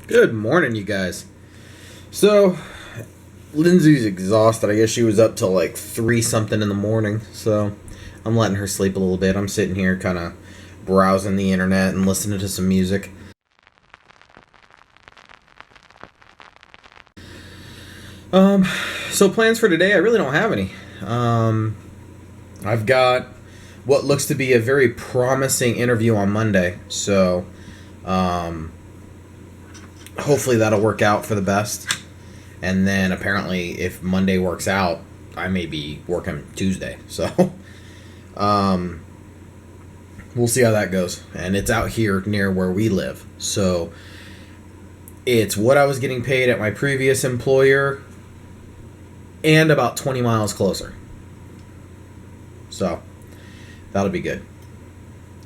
Good morning, you guys. So, Lindsay's exhausted. I guess she was up till like 3 something in the morning. So, I'm letting her sleep a little bit. I'm sitting here kind of browsing the internet and listening to some music. So plans for today, I really don't have any. I've got what looks to be a very promising interview on Monday. So, hopefully that'll work out for the best. And then apparently, if Monday works out, I may be working Tuesday. So, we'll see how that goes. And it's out here near where we live. So, it's what I was getting paid at my previous employer and about 20 miles closer. So, that'll be good.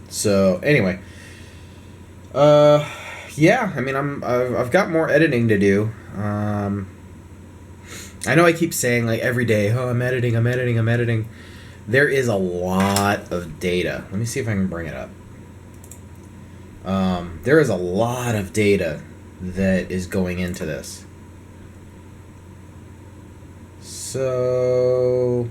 So, anyway. Yeah, I mean, I've got more editing to do. I know I keep saying, like, every day, oh, I'm editing. There is a lot of data. Let me see if I can bring it up. There is a lot of data that is going into this. So,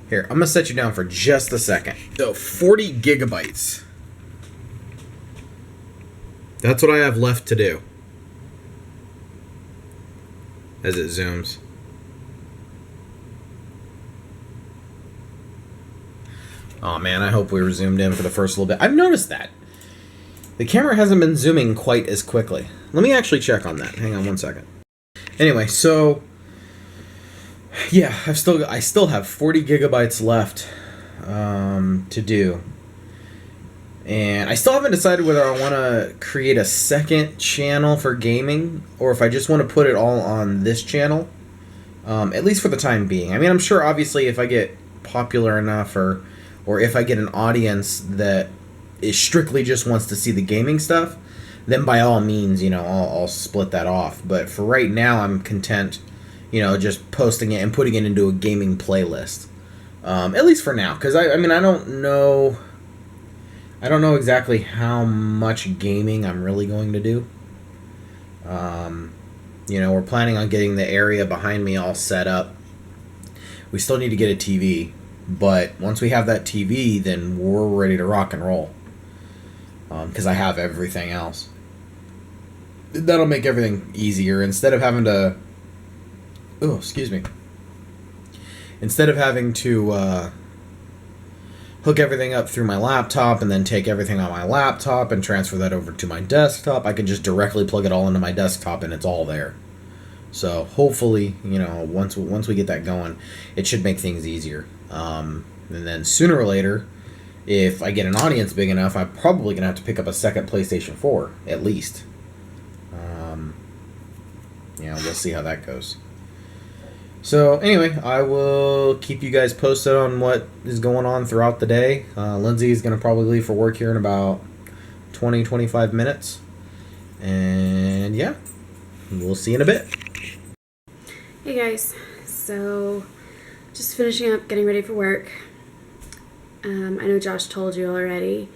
here, I'm going to set you down for just a second. So, 40 gigabytes. That's what I have left to do. As it zooms. Oh man, I hope we were zoomed in for the first little bit. I've noticed that. The camera hasn't been zooming quite as quickly. Let me actually check on that. Hang on one second. Anyway, so yeah, I still have 40 gigabytes left to do. And I still haven't decided whether I want to create a second channel for gaming or if I just want to put it all on this channel, at least for the time being. I mean, I'm sure, obviously, if I get popular enough or if I get an audience that is strictly just wants to see the gaming stuff, then by all means, I'll split that off. But for right now, I'm content, just posting it and putting it into a gaming playlist, at least for now. Because, I mean, I don't know exactly how much gaming I'm really going to do. We're planning on getting the area behind me all set up. We still need to get a TV, but once we have that TV, then we're ready to rock and roll. Because I have everything else. That'll make everything easier. Instead of having to... Oh, excuse me. Instead of having to... hook everything up through my laptop and then take everything on my laptop and transfer that over to my desktop, I can just directly plug it all into my desktop and it's all there. So hopefully, once we get that going, it should make things easier. And then sooner or later, if I get an audience big enough, I'm probably going to have to pick up a second PlayStation 4, at least. We'll see how that goes. So, anyway, I will keep you guys posted on what is going on throughout the day. Lindsay is going to probably leave for work here in about 20-25 minutes. And, yeah, we'll see you in a bit. Hey, guys. So, just finishing up, getting ready for work. I know Josh told you already.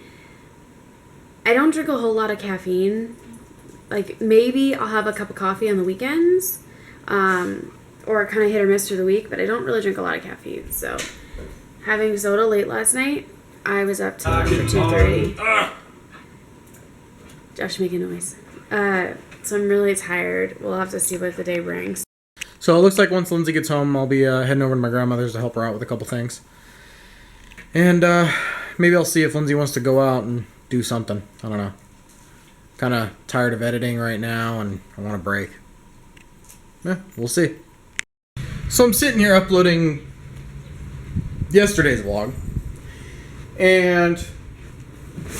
I don't drink a whole lot of caffeine. Like, maybe I'll have a cup of coffee on the weekends. Or kind of hit or miss through the week, but I don't really drink a lot of caffeine. So, having soda late last night, I was up till 2:30. Josh making noise. So I'm really tired. We'll have to see what the day brings. So it looks like once Lindsay gets home, I'll be heading over to my grandmother's to help her out with a couple things. And maybe I'll see if Lindsay wants to go out and do something. I don't know. Kind of tired of editing right now, and I want a break. Yeah, we'll see. So I'm sitting here uploading yesterday's vlog, and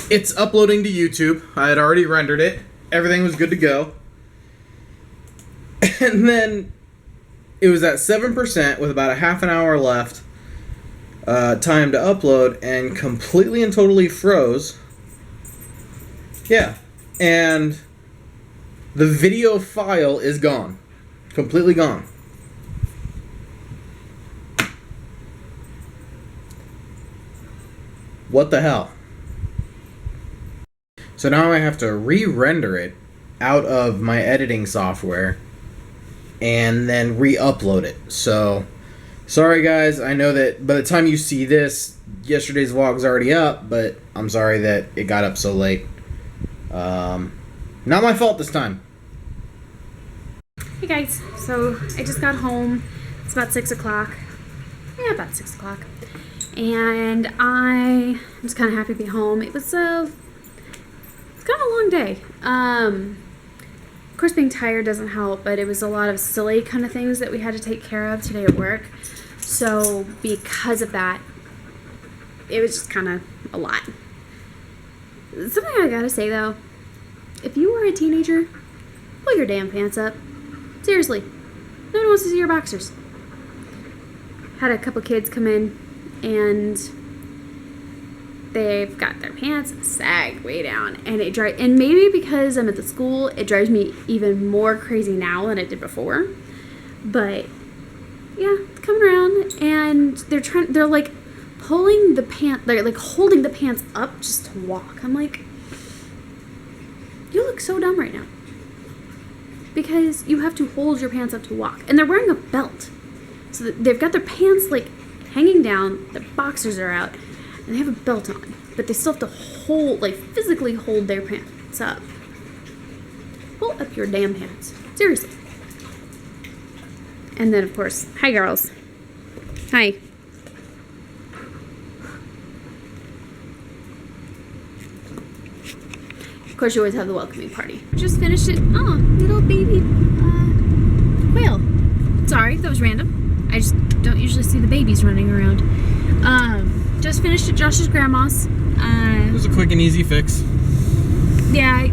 it's uploading to YouTube. I had already rendered it. Everything was good to go. And then it was at 7% with about a half an hour left time to upload, and completely and totally froze. Yeah. And the video file is gone. Completely gone. What the hell? So now I have to re-render it out of my editing software and then re-upload it. So, sorry guys, I know that by the time you see this, yesterday's vlog's already up, but I'm sorry that it got up so late. Not my fault this time. Hey guys, so I just got home. It's about 6 o'clock. Yeah, about 6 o'clock. And I'm just kind of happy to be home. It's kind of a long day. Of course, being tired doesn't help, but it was a lot of silly kind of things that we had to take care of today at work. So because of that, it was just kind of a lot. Something I gotta say though, if you were a teenager, pull your damn pants up. Seriously, no one wants to see your boxers. Had a couple kids come in and they've got their pants sagged way down, and and maybe because I'm at the school, it drives me even more crazy now than it did before. But yeah, it's coming around, and they're like pulling the they're like holding the pants up just to walk. I'm like, you look so dumb right now, because you have to hold your pants up to walk, and they're wearing a belt, so they've got their pants like hanging down, their boxers are out, and they have a belt on, but they still have to physically hold their pants up. Pull up your damn pants. Seriously. And then, of course, hi girls. Hi. Of course, you always have the welcoming party. Just finished it. Oh, little baby quail. Sorry, that was random. I just don't usually see the babies running around. Just finished at Josh's grandma's. It was a quick and easy fix. Yeah,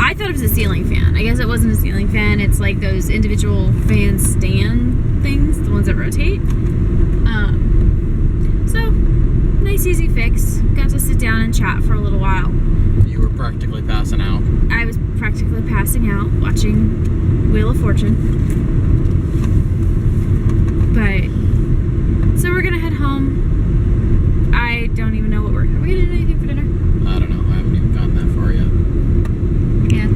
I thought it was a ceiling fan. I guess it wasn't a ceiling fan. It's like those individual fan stand things, the ones that rotate. So, nice easy fix. Got to sit down and chat for a little while. You were practically passing out. I was practically passing out watching Wheel of Fortune. But, so we're gonna head home. I don't even know what are we gonna do anything for dinner? I don't know. I haven't even gotten that far yet. Yeah.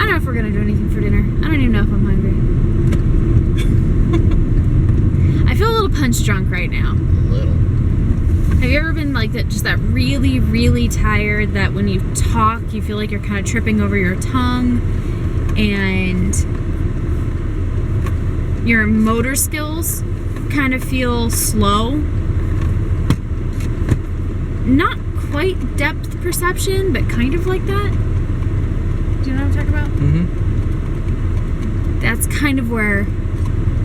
I don't know if we're gonna do anything for dinner. I don't even know if I'm hungry. I feel a little punch drunk right now. A little. Have you ever been like that, just that really, really tired that when you talk, you feel like you're kind of tripping over your tongue and your motor skills kind of feel slow? Not quite depth perception, but kind of like that. Do you know what I'm talking about? Mm-hmm. That's kind of where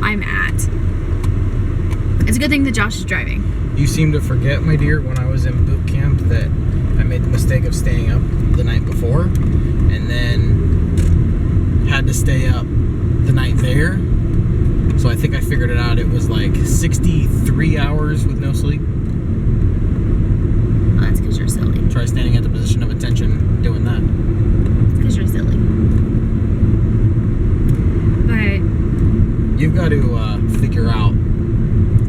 I'm at. It's a good thing that Josh is driving. You seem to forget, my dear, when I was in boot camp that I made the mistake of staying up the night before and then had to stay up the night there. So I think I figured it out. It was like 63 hours with no sleep. Oh, that's because you're silly. Try standing at the position of attention doing that. Because you're silly. But You've got to figure out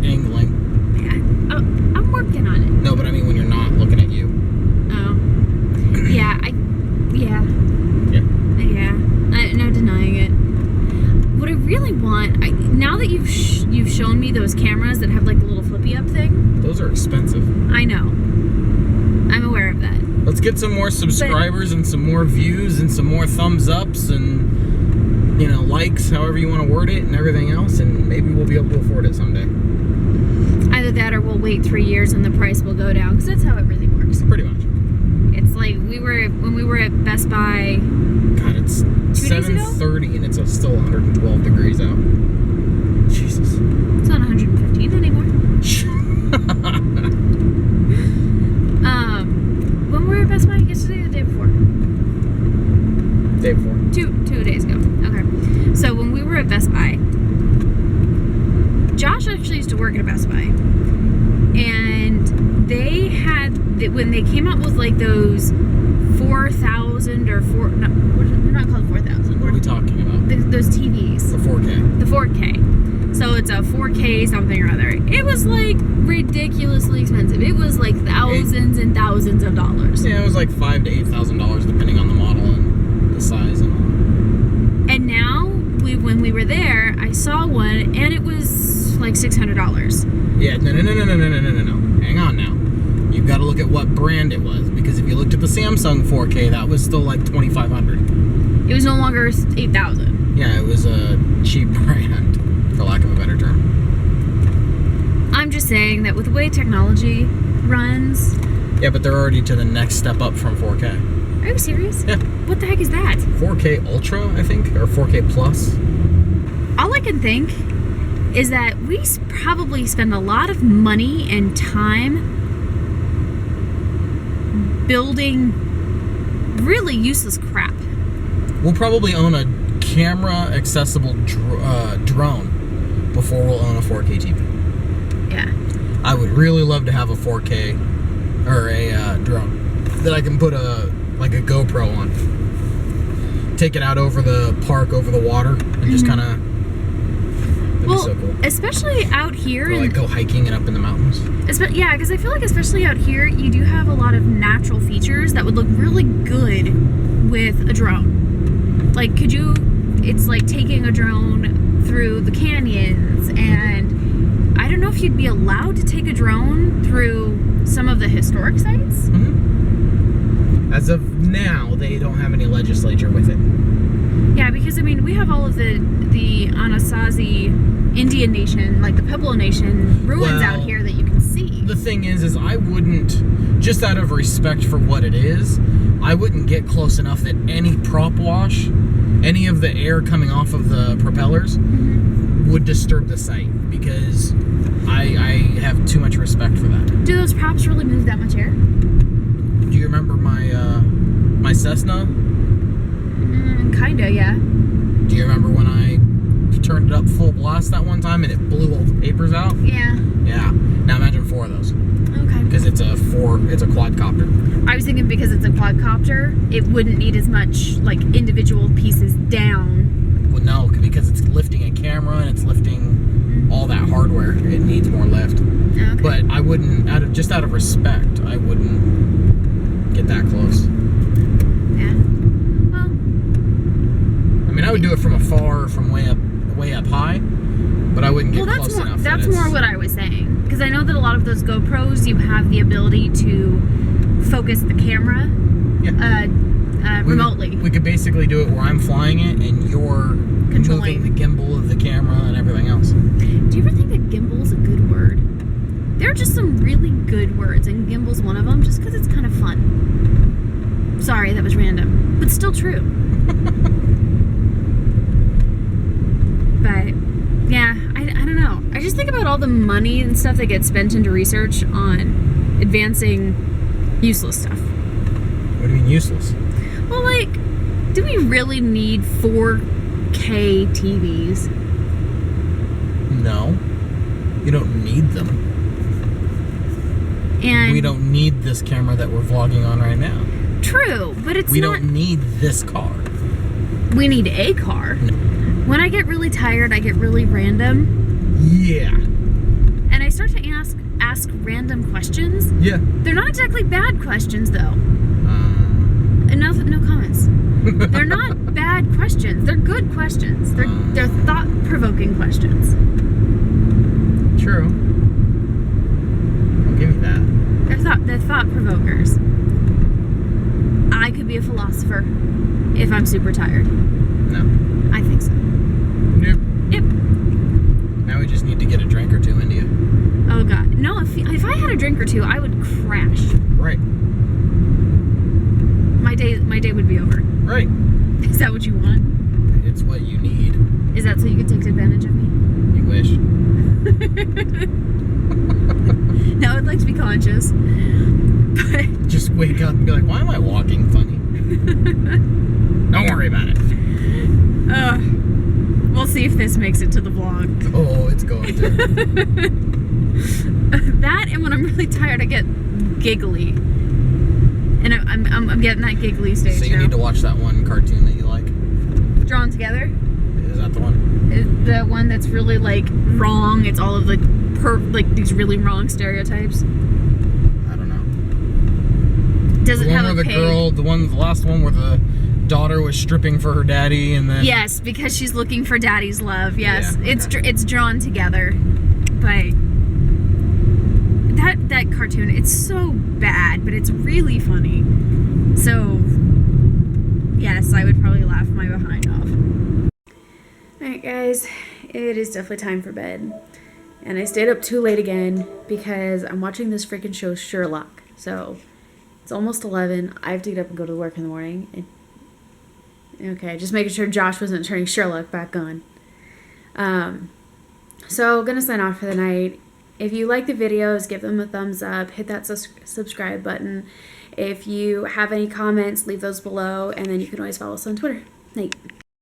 angling. yeah, I'm working on it. No, but I mean when you're not looking at you. Oh, yeah, yeah. No denying it. What I really want, now that you've shown me those cameras that have like the little flippy up thing. Those are expensive. I know. I'm aware of that. Let's get some more subscribers and some more views and some more thumbs ups and, you know, likes, however you want to word it, and everything else, and maybe we'll be able to afford it someday. Either that or we'll wait 3 years and the price will go down, because that's how everything works. Pretty much. It's like when we were at Best Buy. God, it's 7:30 and it's still 112 degrees out. Jesus. It's not 115 anymore. When we were at Best Buy yesterday or the day before? Day before. Two days ago. Okay. So when we were at Best Buy, Josh actually used to work at a Best Buy, and they had when they came out with like those 4,000 or they're not called 4,000. What are we talking about? Those TVs. The 4K. The 4K. So it's a 4K something or other. It was like ridiculously expensive. It was like thousands and thousands of dollars. Yeah, it was like $5,000 to $8,000 depending on the model and the size and all. And now, when we were there, I saw one and it was like $600. Yeah, no. Hang on now. You've got to look at what brand it was, because if you looked at the Samsung 4K, that was still like $2,500. It was no longer 8,000. Yeah, it was a cheap brand, for lack of a better term. I'm just saying that with the way technology runs. Yeah, but they're already to the next step up from 4K. Are you serious? Yeah. What the heck is that? 4K Ultra, I think, or 4K Plus. All I can think is that we probably spend a lot of money and time building really useless crap. We'll probably own a camera-accessible drone before we'll own a 4K TV. Yeah. I would really love to have a 4K or a drone that I can put a GoPro on. Take it out over the park, over the water, and just kind of. That'd be so cool. Especially out here, Or like go hiking and up in the mountains. Yeah, because I feel like especially out here, you do have a lot of natural features that would look really good with a drone. Like, it's like taking a drone through the canyons, and I don't know if you'd be allowed to take a drone through some of the historic sites. Mm-hmm. As of now, they don't have any legislature with it. Yeah, because I mean, we have all of the Anasazi Indian Nation, like the Pueblo Nation ruins out here that you can see. The thing is I wouldn't, just out of respect for what it is, I wouldn't get close enough that any prop wash, any of the air coming off of the propellers, would disturb the site, because I have too much respect for that. Do those props really move that much air? Do you remember my Cessna? Kinda, yeah. Do you remember when I turned it up full blast that one time and it blew all the papers out? Yeah. Yeah. Now imagine 4 of those. Okay. Because it's a quadcopter. I was thinking because it's a quadcopter, it wouldn't need as much like individual pieces down. Well, no, because it's lifting a camera and it's lifting all that hardware. It needs more lift. Okay. But I wouldn't, out of respect, I wouldn't get that close. Yeah. Well. I mean, I would do it from afar, from way up high, but I wouldn't get close enough. That's more what I was saying. Because I know that a lot of those GoPros, you have the ability to focus the camera remotely. We could basically do it where I'm flying it and you're controlling the gimbal of the camera and everything else. Do you ever think that gimbal's a good word? There are just some really good words, and gimbal's one of them, just because it's kind of fun. Sorry, that was random, but still true. But yeah, I don't know. I just think about all the money and stuff that gets spent into research on advancing useless stuff. What do you mean useless? Well, like, do we really need 4K TVs? No. You don't need them. And we don't need this camera that we're vlogging on right now. True, but we don't need this car. We need a car. No. When I get really tired, I get really random. Yeah. And I start to ask random questions. Yeah. They're not exactly bad questions, though. No comments. They're not bad questions. They're good questions. They're thought-provoking questions. True. I'll give you that. They're thought provokers. I could be a philosopher if I'm super tired. No. I think so. Nope. Yep. Now we just need to get a drink or two into you. Oh god. No, if I had a drink or two, I would crash. Right. My day would be over. Right. Is that what you want? It's what you need. Is that so you can take advantage of me? You wish. No, I'd like to be conscious. But just wake up and be like, why am I walking funny? Don't worry about it. We'll see if this makes it to the vlog. Oh, it's going to. That, and when I'm really tired, I get giggly. And I'm getting that giggly stage So you now. need to watch that one cartoon that you like. Drawn Together? Is that not the one. The one that's really like wrong. It's all of the like these really wrong stereotypes. I don't know. Does The it one have where a the pig? girl, the last one where the daughter was stripping for her daddy, and then Yes, because she's looking for daddy's love. Yes, Yeah, okay. it's drawn together, but that cartoon, it's so bad, but it's really funny. So yes, I would probably laugh my behind off. Alright guys, it is definitely time for bed. And I stayed up too late again because I'm watching this freaking show Sherlock. So it's almost 11. I have to get up and go to work in the morning. Okay, just making sure Josh wasn't turning Sherlock back on. So gonna sign off for the night. If you like the videos, give them a thumbs up, hit that subscribe button. If you have any comments, leave those below, and then you can always follow us on Twitter. Night.